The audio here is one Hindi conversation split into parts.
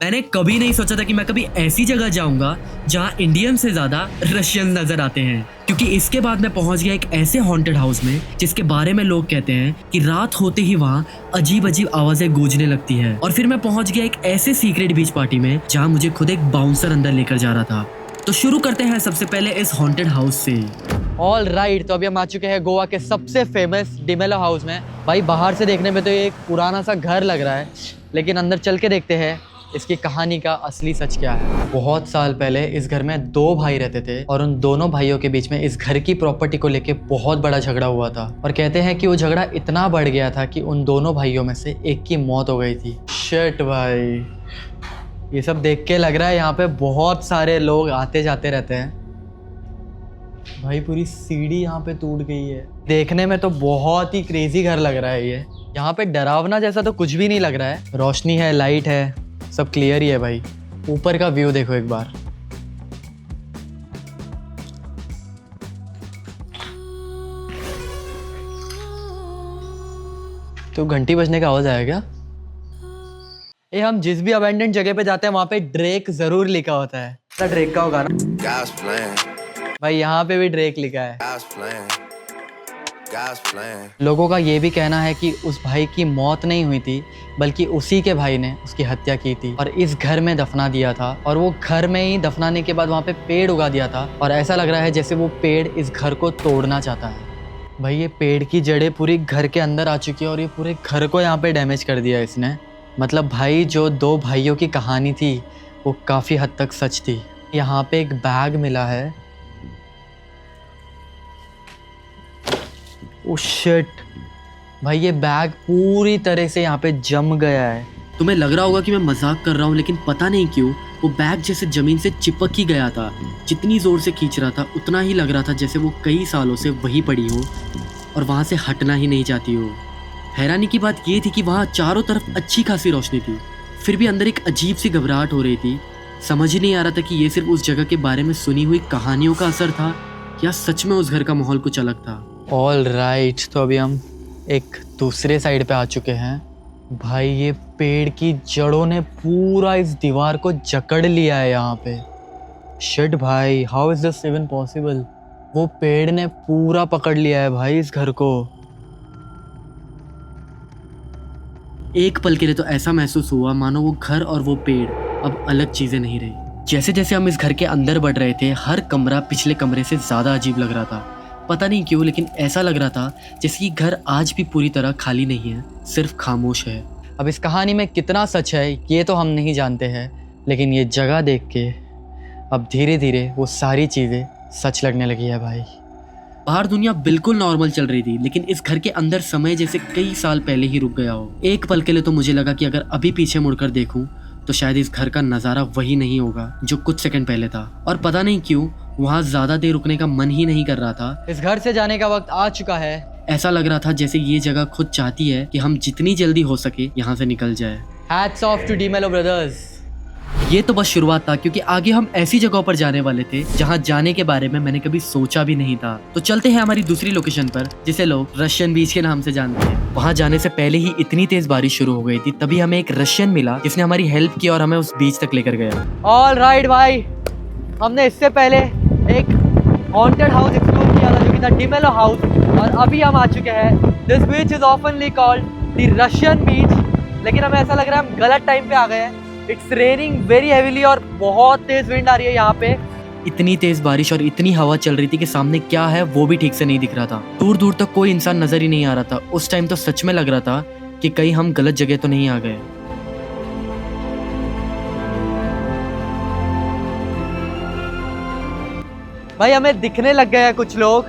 मैंने कभी नहीं सोचा था कि मैं कभी ऐसी जगह जाऊंगा जहां इंडियन से ज्यादा रशियन नजर आते हैं, क्योंकि इसके बाद मैं पहुंच गया एक ऐसे हॉन्टेड हाउस में जिसके बारे में लोग कहते हैं कि रात होते ही वहां अजीब अजीब आवाजें गूंजने लगती है। और फिर मैं पहुंच गया एक ऐसे सीक्रेट बीच पार्टी में जहां मुझे खुद एक बाउंसर अंदर लेकर जा रहा था। तो शुरू करते हैं सबसे पहले इस हॉन्टेड हाउस से। ऑल राइट, तो अभी हम आ चुके हैं गोवा के सबसे फेमस डिमेलो हाउस में। भाई बाहर से देखने में तो ये एक पुराना सा घर लग रहा है, लेकिन अंदर चल के देखते हैं इसकी कहानी का असली सच क्या है। बहुत साल पहले इस घर में दो भाई रहते थे और उन दोनों भाइयों के बीच में इस घर की प्रॉपर्टी को लेके बहुत बड़ा झगड़ा हुआ था। और कहते हैं कि वो झगड़ा इतना बढ़ गया था कि उन दोनों भाइयों में से एक की मौत हो गई थी। शिट भाई, ये सब देख के लग रहा है यहाँ पे बहुत सारे लोग आते जाते रहते हैं। भाई पूरी सीढ़ी यहाँ पे टूट गई है। देखने में तो बहुत ही क्रेजी घर लग रहा है ये। यहाँ पे डरावना जैसा तो कुछ भी नहीं लग रहा है। रोशनी है, लाइट है, सब क्लियर ही है भाई। ऊपर का व्यू देखो एक बार। तो घंटी बजने का आवाज आया क्या? ये हम जिस भी अबैंडन जगह पे जाते हैं वहां पे ड्रेक जरूर लिखा होता है। तो ड्रेक का होगा ना भाई, यहाँ पे भी ड्रेक लिखा है। लोगों का ये भी कहना है कि उस भाई की मौत नहीं हुई थी, बल्कि उसी के भाई ने उसकी हत्या की थी और इस घर में दफना दिया था। और वो घर में ही दफनाने के बाद वहाँ पे पेड़ उगा दिया था और ऐसा लग रहा है जैसे वो पेड़ इस घर को तोड़ना चाहता है। भाई ये पेड़ की जड़ें पूरी घर के अंदर आ चुकी है और ये पूरे घर को यहाँ पे डैमेज कर दिया इसने। मतलब भाई जो दो भाइयों की कहानी थी वो काफ़ी हद तक सच थी। यहाँ पे एक बैग मिला है। ओह शिट भाई, ये बैग पूरी तरह से यहाँ पे जम गया है। तुम्हें लग रहा होगा कि मैं मजाक कर रहा हूँ, लेकिन पता नहीं क्यों वो बैग जैसे जमीन से चिपक ही गया था। जितनी जोर से खींच रहा था उतना ही लग रहा था जैसे वो कई सालों से वहीं पड़ी हो और वहाँ से हटना ही नहीं चाहती हो। हैरानी की बात ये थी कि वहाँ चारों तरफ अच्छी खासी रोशनी थी, फिर भी अंदर एक अजीब सी घबराहट हो रही थी। समझ ही नहीं आ रहा था कि ये सिर्फ उस जगह के बारे में सुनी हुई कहानियों का असर था या सच में उस घर का माहौल कुछ अलग था। ऑल राइट, तो अभी हम एक दूसरे साइड पे आ चुके हैं। भाई ये पेड़ की जड़ों ने पूरा इस दीवार को जकड़ लिया है यहाँ पे। शिट भाई, how is this even possible? वो पेड़ ने पूरा पकड़ लिया है भाई इस घर को। एक पल के लिए तो ऐसा महसूस हुआ मानो वो घर और वो पेड़ अब अलग चीजें नहीं रही। जैसे जैसे हम इस घर के अंदर बढ़ रहे थे, हर कमरा पिछले कमरे से ज्यादा अजीब लग रहा था। पता नहीं क्यों, लेकिन ऐसा लग रहा था जैसे कि घर आज भी पूरी तरह खाली नहीं है, सिर्फ खामोश है। अब इस कहानी में कितना सच है ये तो हम नहीं जानते हैं, लेकिन ये जगह देख के अब धीरे धीरे वो सारी चीज़ें सच लगने लगी है भाई। बाहर दुनिया बिल्कुल नॉर्मल चल रही थी, लेकिन इस घर के अंदर समय जैसे कई साल पहले ही रुक गया हो। एक पल के लिए तो मुझे लगा कि अगर अभी पीछे मुड़कर देखूं तो शायद इस घर का नज़ारा वही नहीं होगा जो कुछ सेकंड पहले था। और पता नहीं क्यों वहाँ ज्यादा देर रुकने का मन ही नहीं कर रहा था। इस घर से जाने का वक्त आ चुका है। ऐसा लग रहा था जैसे ये जगह खुद चाहती है कि हम जितनी जल्दी हो सके यहाँ से निकल जाए। Hats off to D'Mello brothers. ये तो बस शुरुआत था, क्योंकि आगे हम ऐसी जगहों पर जाने वाले थे जहाँ जाने के बारे में मैंने कभी सोचा भी नहीं था। तो चलते हैं हमारी दूसरी लोकेशन पर, जिसे लोग रशियन बीच के नाम से जानते हैं। वहाँ जाने से पहले ही इतनी तेज बारिश शुरू हो गई थी, तभी हमें एक रशियन मिला जिसने हमारी हेल्प की और हमें उस बीच तक लेकर गया। ऑल राइट भाई, हमने इससे पहले एक हॉन्टेड हाउस एक्सप्लोर किया था जो कि था डिमेलो हाउस, और अभी हम आ चुके हैं। दिस बीच इज ऑफनली कॉल्ड द रशियन बीच, लेकिन हमें ऐसा लग रहा है हम गलत टाइम पे आ गए हैं। इट्स रेनिंग वेरी हेवीली और बहुत तेज विंड आ रही है यहाँ पे। इतनी तेज बारिश और इतनी हवा चल रही थी कि सामने क्या है वो भी ठीक से नहीं दिख रहा था। दूर दूर तक कोई इंसान नजर ही नहीं आ रहा था। उस टाइम तो सच में लग रहा था कि कहीं हम गलत जगह तो नहीं आ गए। भाई हमें दिखने लग गए हैं कुछ लोग,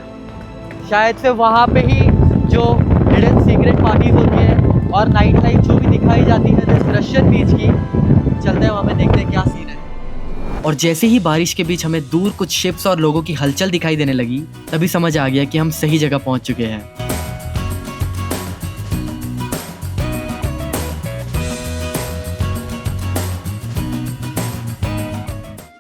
शायद से वहाँ पे ही जो हिडन सीक्रेट पार्टीज होती है और नाइट लाइफ जो भी दिखाई जाती है इस रशियन बीच की। चलते हैं वहाँ पे, देखते हैं क्या सीन है। और जैसे ही बारिश के बीच हमें दूर कुछ शिप्स और लोगों की हलचल दिखाई देने लगी, तभी समझ आ गया कि हम सही जगह पहुंच चुके हैं।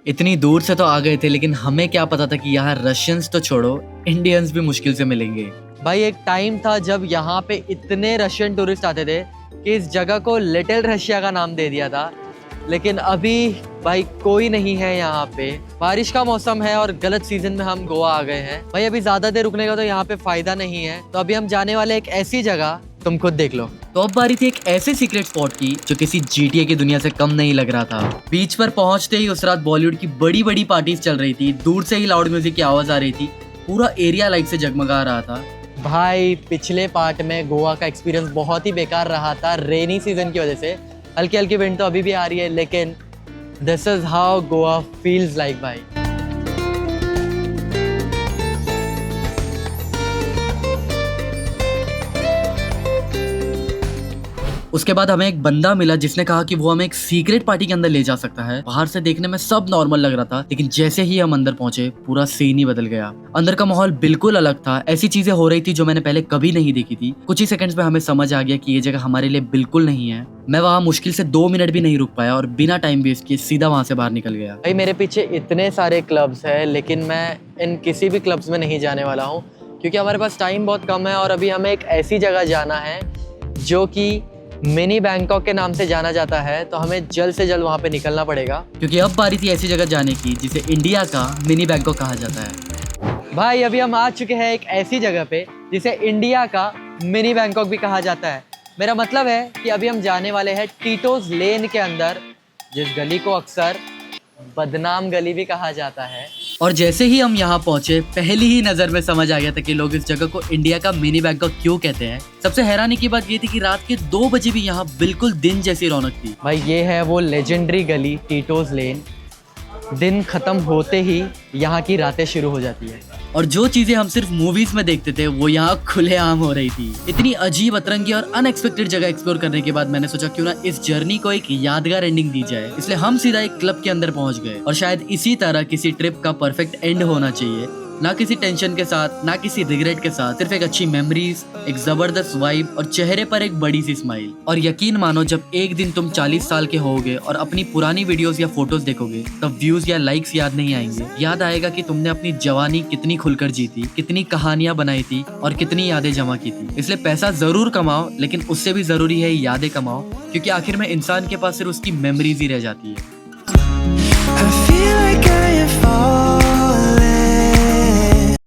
इतनी दूर से तो आ गए थे, लेकिन हमें क्या पता था कि यहाँ रशियंस तो छोड़ो, इंडियंस भी मुश्किल से मिलेंगे। भाई एक टाइम था जब यहाँ पे इतने रशियन टूरिस्ट आते थे कि इस जगह को लिटिल रशिया का नाम दे दिया था। लेकिन अभी भाई कोई नहीं है यहाँ पे। बारिश का मौसम है और गलत सीजन में हम गोवा आ गए हैं। भाई अभी ज्यादा देर रुकने का तो यहाँ पे फायदा नहीं है, तो अभी हम जाने वाले एक ऐसी जगह, तुम खुद देख लो। तो अब बारी थी एक ऐसे सीक्रेट स्पॉट की जो किसी GTA की दुनिया से कम नहीं लग रहा था। बीच पर पहुंचते ही उस रात बॉलीवुड की बड़ी बड़ी पार्टीज चल रही थी, दूर से ही लाउड म्यूजिक की आवाज आ रही थी, पूरा एरिया लाइट से जगमगा रहा था। भाई पिछले पार्ट में गोवा का एक्सपीरियंस बहुत ही बेकार रहा था रेनी सीजन की वजह से। हल्की हल्की विंड तो अभी भी आ रही है, लेकिन this is how Goa feels like भाई। उसके बाद हमें एक बंदा मिला जिसने कहा कि वो हमें एक सीक्रेट पार्टी के अंदर ले जा सकता है। बाहर से देखने में सब नॉर्मल लग रहा था, लेकिन जैसे ही हम अंदर पहुंचे पूरा सीन ही बदल गया। अंदर का माहौल बिल्कुल अलग था, ऐसी चीजें हो रही थी जो मैंने पहले कभी नहीं देखी थी। कुछ ही सेकंड्स में हमें समझ आ गया कि ये जगह हमारे लिए बिल्कुल नहीं है। मैं वहाँ मुश्किल से 2 मिनट भी नहीं रुक पाया और बिना टाइम वेस्ट किए सीधा वहां से बाहर निकल गया। भाई मेरे पीछे इतने सारे क्लब्स हैं, लेकिन मैं इन किसी भी क्लब्स में नहीं जाने वाला हूँ, क्योंकि हमारे पास टाइम बहुत कम है और अभी हमें एक ऐसी जगह जाना है जो कि मिनी बैंकॉक के नाम से जाना जाता है। तो हमें जल्द से जल्द वहाँ पे निकलना पड़ेगा, क्योंकि अब बारी थी ऐसी जगह जाने की जिसे इंडिया का मिनी बैंकॉक कहा जाता है। भाई अभी हम आ चुके हैं एक ऐसी जगह पे जिसे इंडिया का मिनी बैंकॉक भी कहा जाता है। मेरा मतलब है कि अभी हम जाने वाले हैं टीटोज लेन के अंदर, जिस गली को अक्सर बदनाम गली भी कहा जाता है। और जैसे ही हम यहाँ पहुंचे पहली ही नजर में समझ आ गया था कि लोग इस जगह को इंडिया का मिनी बैंकॉक क्यों कहते हैं। सबसे हैरानी की बात ये थी कि रात के 2 बजे भी यहाँ बिल्कुल दिन जैसी रौनक थी। भाई ये है वो लेजेंडरी गली टीटोज लेन। दिन खत्म होते ही यहाँ की रातें शुरू हो जाती है और जो चीजें हम सिर्फ मूवीज में देखते थे वो यहाँ खुलेआम हो रही थी। इतनी अजीब, अतरंगी और अनएक्सपेक्टेड जगह एक्सप्लोर करने के बाद मैंने सोचा क्यों ना इस जर्नी को एक यादगार एंडिंग दी जाए। इसलिए हम सीधा एक क्लब के अंदर पहुंच गए और शायद इसी तरह किसी ट्रिप का परफेक्ट एंड होना चाहिए, ना किसी टेंशन के साथ, ना किसी रिग्रेट के साथ, सिर्फ एक अच्छी मेमोरीज, एक जबरदस्त वाइब और चेहरे पर एक बड़ी सी स्माइल। और यकीन मानो जब एक दिन तुम 40 साल के होगे और अपनी पुरानी वीडियोस या फोटोज देखोगे तब व्यूज या लाइक्स याद नहीं आएंगे। याद आएगा कि तुमने अपनी जवानी कितनी खुलकर जी थी, कितनी कहानियां बनाई थी और कितनी यादें जमा की थी। इसलिए पैसा जरूर कमाओ, लेकिन उससे भी जरूरी है यादें कमाओ, क्योंकि आखिर में इंसान के पास सिर्फ उसकी मेमोरीज ही रह जाती है।